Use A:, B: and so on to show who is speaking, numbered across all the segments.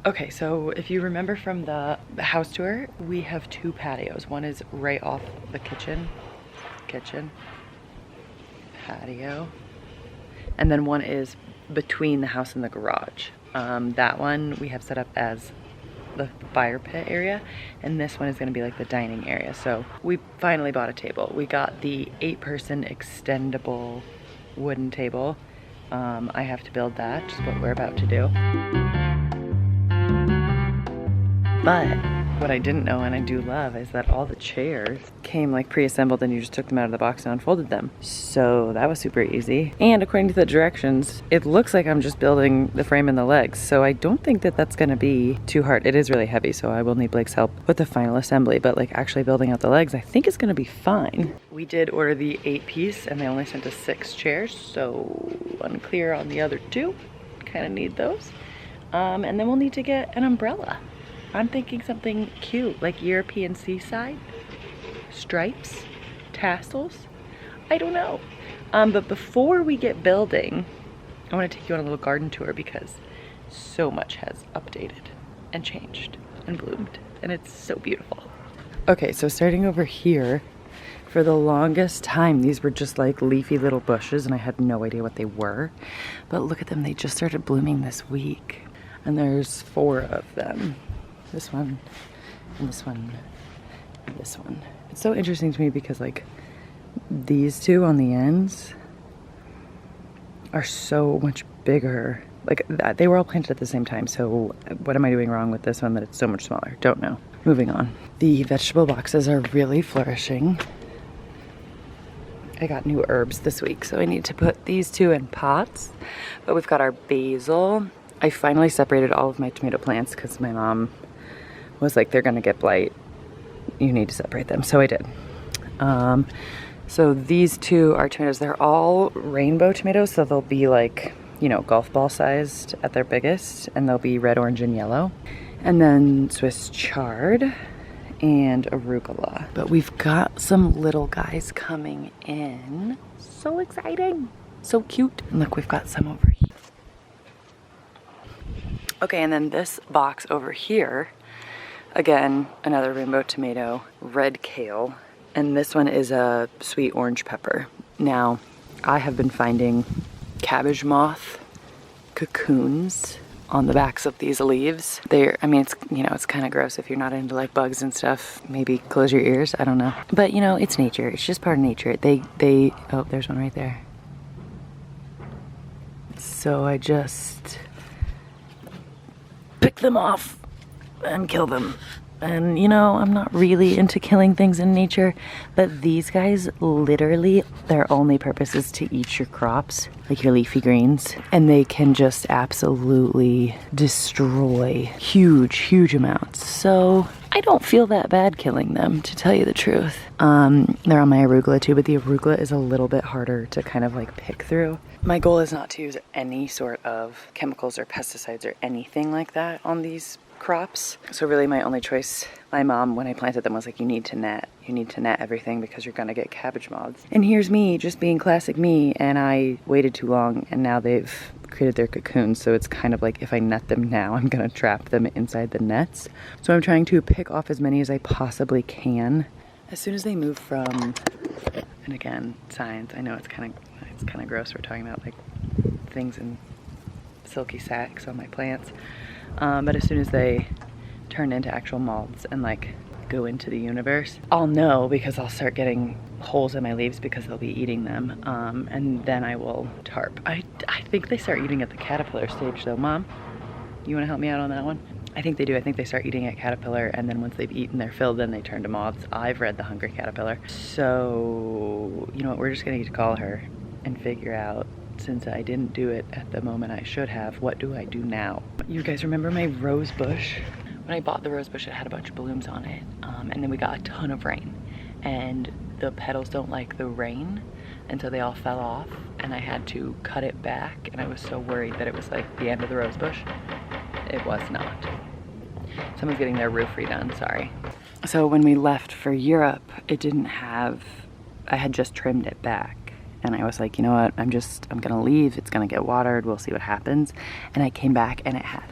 A: Okay, so if you remember from the house tour, we have two patios. One is right off the kitchen, patio, and then one is between the house and the garage. That one we have set up as the fire pit area, and this one is going to be like the dining area. So we finally bought a table. We got the 8-person extendable wooden table. I have to build that, which is what we're about to do. But what I didn't know, and I do love, is that all the chairs came like pre-assembled and you just took them out of the box and unfolded them. So that was super easy. And according to the directions, it looks like I'm just building the frame and the legs. So I don't think that that's gonna be too hard. It is really heavy, so I will need Blake's help with the final assembly, but like actually building out the legs, I think it's gonna be fine. We did order the 8-piece and they only sent us 6 chairs, so unclear on the other 2. Kind of need those. And then we'll need to get an umbrella. I'm thinking something cute, like European seaside, stripes, tassels, I don't know. But before we get building, I want to take you on a little garden tour because so much has updated and changed and bloomed, and it's so beautiful. Okay, so starting over here, for the longest time, these were just like leafy little bushes and I had no idea what they were. But look at them, they just started blooming this week. And there's 4 of them. This one, and this one, and this one. It's so interesting to me because like these 2 on the ends are so much bigger. Like they were all planted at the same time. So what am I doing wrong with this one that it's so much smaller? Don't know. Moving on. The vegetable boxes are really flourishing. I got new herbs this week, so I need to put these 2 in pots. But we've got our basil. I finally separated all of my tomato plants because my mom was like, they're gonna get blight. You need to separate them, so I did. So these 2 are tomatoes. They're all rainbow tomatoes, so they'll be like, you know, golf ball sized at their biggest, and they'll be red, orange, and yellow. And then Swiss chard and arugula. But we've got some little guys coming in. So exciting, so cute. And look, we've got some over here. Okay, and then this box over here, again, another rainbow tomato, red kale, and this one is a sweet orange pepper. Now, I have been finding cabbage moth cocoons on the backs of these leaves. I mean, it's, you know, it's kind of gross if you're not into like bugs and stuff. Maybe close your ears, I don't know. But you know, it's nature, it's just part of nature. Oh, there's one right there. So I just pick them off and kill them. And you know, I'm not really into killing things in nature, but these guys, literally, their only purpose is to eat your crops, like your leafy greens, and they can just absolutely destroy huge amounts. So I don't feel that bad killing them, to tell you the truth. They're on my arugula too, but the arugula is a little bit harder to kind of like pick through. My goal is not to use any sort of chemicals or pesticides or anything like that on these crops. So really my only choice, my mom, when I planted them, was like, you need to net everything because you're gonna get cabbage moths. And here's me just being classic me, and I waited too long and now they've created their cocoons. So it's kind of like, if I net them now, I'm gonna trap them inside the nets. So I'm trying to pick off as many as I possibly can. As soon as they move from, and again, science, I know it's kind of gross, we're talking about like things in silky sacks on my plants. But as soon as they turn into actual moths and like go into the universe, I'll know because I'll start getting holes in my leaves because they'll be eating them. And then I will tarp. I think they start eating at the caterpillar stage though. Mom, you wanna help me out on that one? I think they do. I think they start eating at caterpillar, and then once they've eaten their fill, then they turn to moths. I've read The Hungry Caterpillar. So, you know what, we're just gonna need to call her and figure out, since I didn't do it at the moment I should have, what do I do now? You guys remember my rose bush? When I bought the rose bush, it had a bunch of blooms on it, and then we got a ton of rain, and the petals don't like the rain, and so they all fell off, and I had to cut it back, and I was so worried that it was like the end of the rose bush. It was not. Someone's getting their roof redone, sorry. So when we left for Europe, it didn't have, I had just trimmed it back. And I was like, you know what, I'm gonna leave, it's gonna get watered, we'll see what happens. And I came back and it had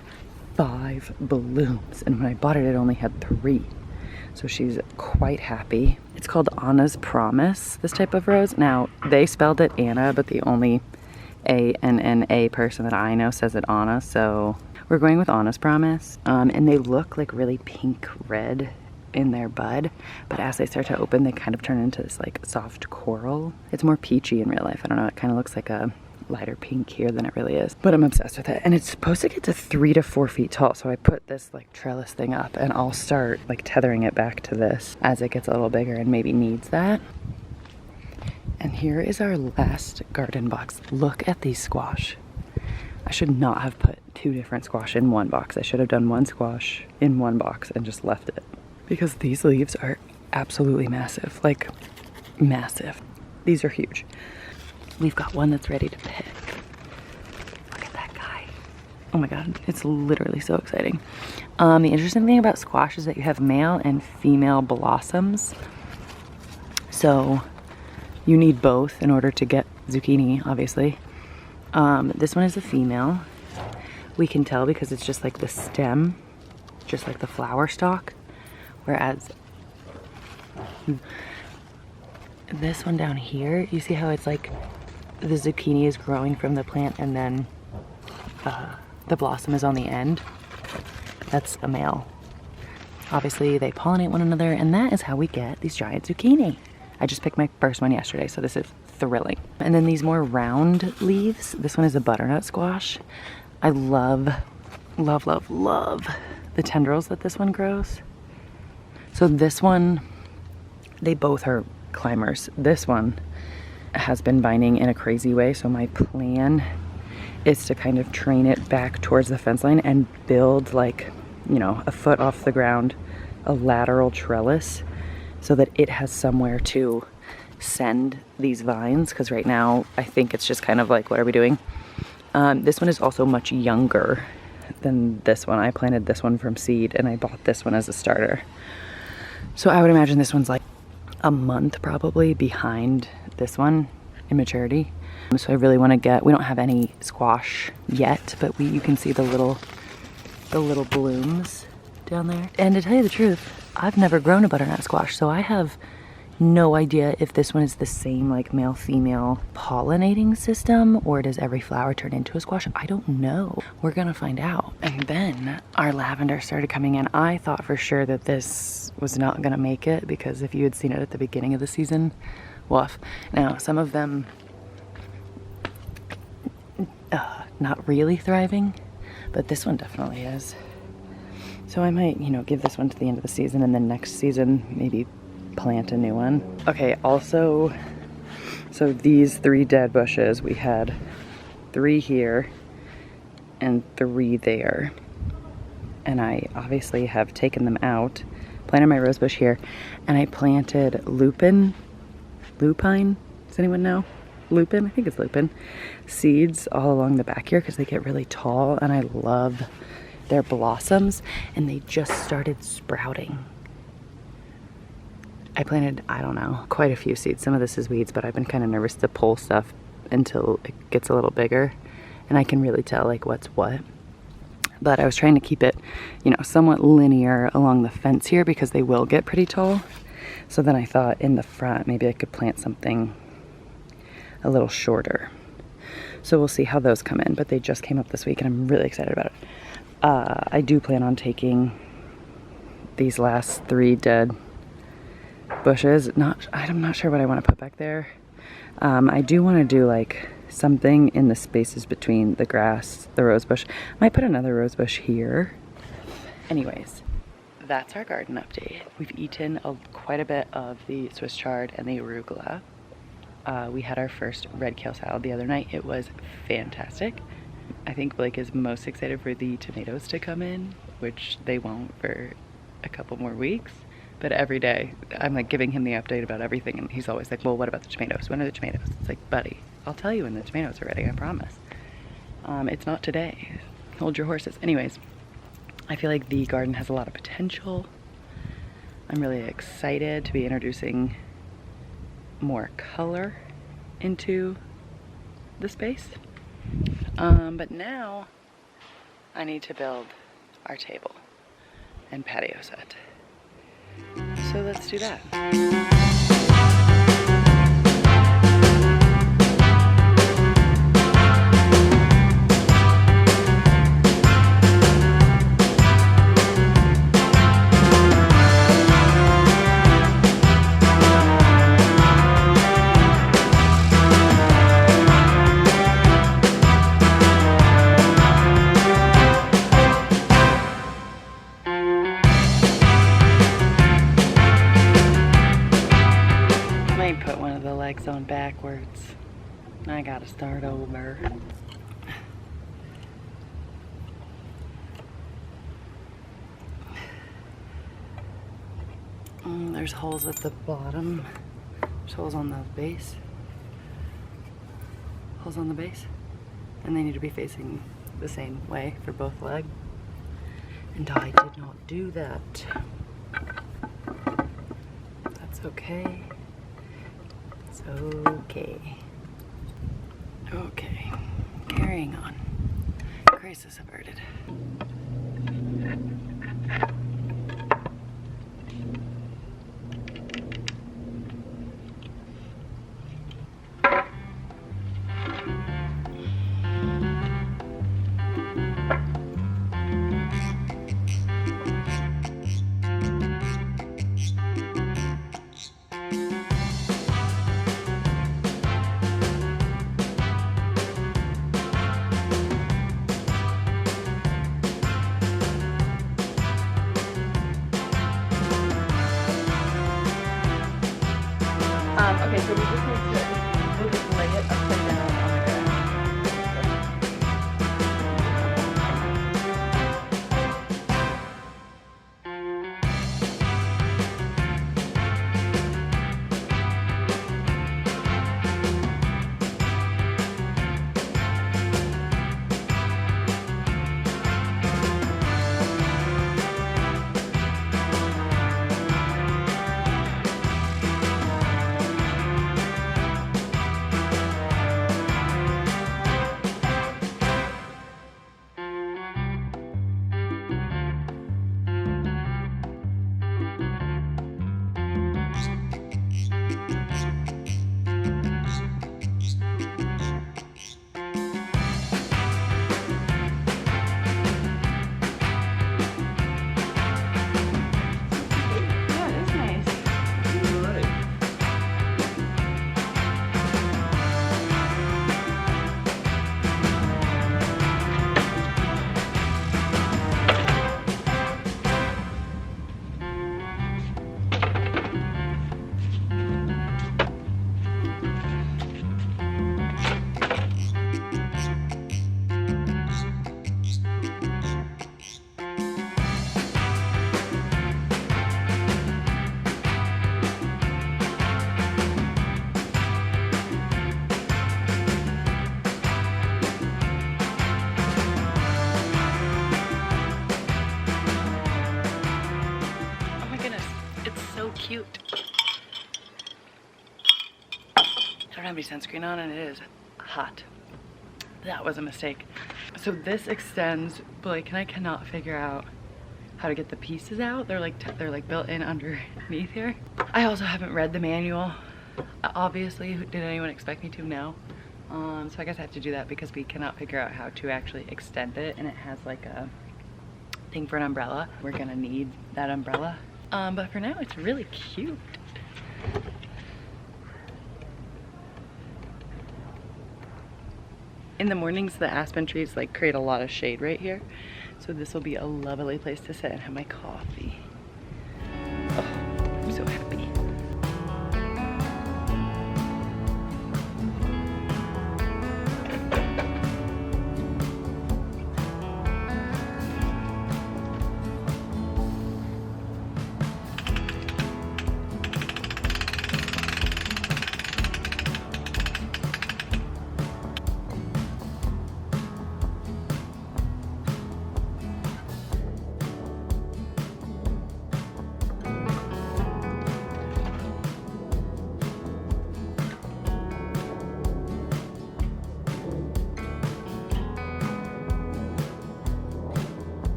A: 5 blooms, and when I bought it, it only had 3. So she's quite happy. It's called Anna's Promise, this type of rose. Now, they spelled it Anna, but the only A-N-N-A person that I know says it Anna, so we're going with Anna's Promise. And they look like really pink red in their bud, but as they start to open, they kind of turn into this like soft coral. It's more peachy in real life. I don't know, it kind of looks like a lighter pink here than it really is, but I'm obsessed with it. And it's supposed to get to 3 to 4 feet tall, so I put this like trellis thing up, and I'll start like tethering it back to this as it gets a little bigger and maybe needs that. And here is our last garden box. Look at these squash. I should not have put 2 different squash in one box. I should have done 1 squash in one box and just left it, because these leaves are absolutely massive, like massive. These are huge. We've got one that's ready to pick. Look at that guy. Oh my God, it's literally so exciting. The interesting thing about squash is that you have male and female blossoms. So you need both in order to get zucchini, obviously. This one is a female. We can tell because it's just like the stem, just like the flower stalk. Whereas this one down here, you see how it's like the zucchini is growing from the plant and then the blossom is on the end? That's a male. Obviously they pollinate one another, and that is how we get these giant zucchini. I just picked my first one yesterday, so this is thrilling. And then these more round leaves, this one is a butternut squash. I love, love, love, love the tendrils that this one grows. So this one, they both are climbers. This one has been vining in a crazy way, so my plan is to kind of train it back towards the fence line and build like, you know, a foot off the ground, a lateral trellis, so that it has somewhere to send these vines, because right now I think it's just kind of like, what are we doing? This one is also much younger than this one. I planted this one from seed and I bought this one as a starter. So I would imagine this one's like a month probably behind this one in maturity. So I really want to get, we don't have any squash yet, but you can see the little blooms down there. And to tell you the truth, I've never grown a butternut squash, so I have no idea if this one is the same like male-female pollinating system, or does every flower turn into a squash? I don't know. We're gonna find out. And then our lavender started coming in. I thought for sure that this was not gonna make it, because if you had seen it at the beginning of the season, woof. Now, some of them not really thriving, but this one definitely is. So I might, you know, give this one to the end of the season, and then next season maybe plant a new one. Okay, also, so these 3 dead bushes, we had 3 here and 3 there. And I obviously have taken them out, planted my rose bush here, and I planted lupine, does anyone know? Lupin, I think it's lupin, seeds all along the back here because they get really tall, and I love their blossoms, and they just started sprouting. I planted, I don't know, quite a few seeds. Some of this is weeds, but I've been kind of nervous to pull stuff until it gets a little bigger and I can really tell like what's what. But I was trying to keep it, you know, somewhat linear along the fence here because they will get pretty tall. So then I thought in the front, maybe I could plant something a little shorter. So we'll see how those come in, but they just came up this week and I'm really excited about it. I do plan on taking these last 3 dead bushes. I'm not sure what I want to put back there. I do want to do like something in the spaces between the grass, the rose bush. Might put another rose bush here. Anyways, that's our garden update. We've eaten quite a bit of the Swiss chard and the arugula. We had our first red kale salad the other night. It was fantastic. I think Blake is most excited for the tomatoes to come in, which they won't for a couple more weeks. But every day I'm like giving him the update about everything, and he's always like, well, what about the tomatoes? When are the tomatoes? It's like, buddy, I'll tell you when the tomatoes are ready, I promise. It's not today. Hold your horses. Anyways, I feel like the garden has a lot of potential. I'm really excited to be introducing more color into the space. But now I need to build our table and patio set. So let's do that. Put one of the legs on backwards. I gotta start over. There's holes at the bottom. There's holes on the base. Holes on the base. And they need to be facing the same way for both legs. And I did not do that. That's okay. Okay. Okay. Carrying on. Crisis averted. Okay, so we just need to, we'll just lay it upside down on the ground. Cute. I don't have any sunscreen on and it is hot. That was a mistake. So this extends, Blake and I cannot figure out how to get the pieces out. They're like built in underneath here. I also haven't read the manual. Obviously, did anyone expect me to? No. So I guess I have to do that because we cannot figure out how to actually extend it, and it has like a thing for an umbrella. We're gonna need that umbrella. But for now, it's really cute. In the mornings, the aspen trees like create a lot of shade right here. So this will be a lovely place to sit and have my coffee.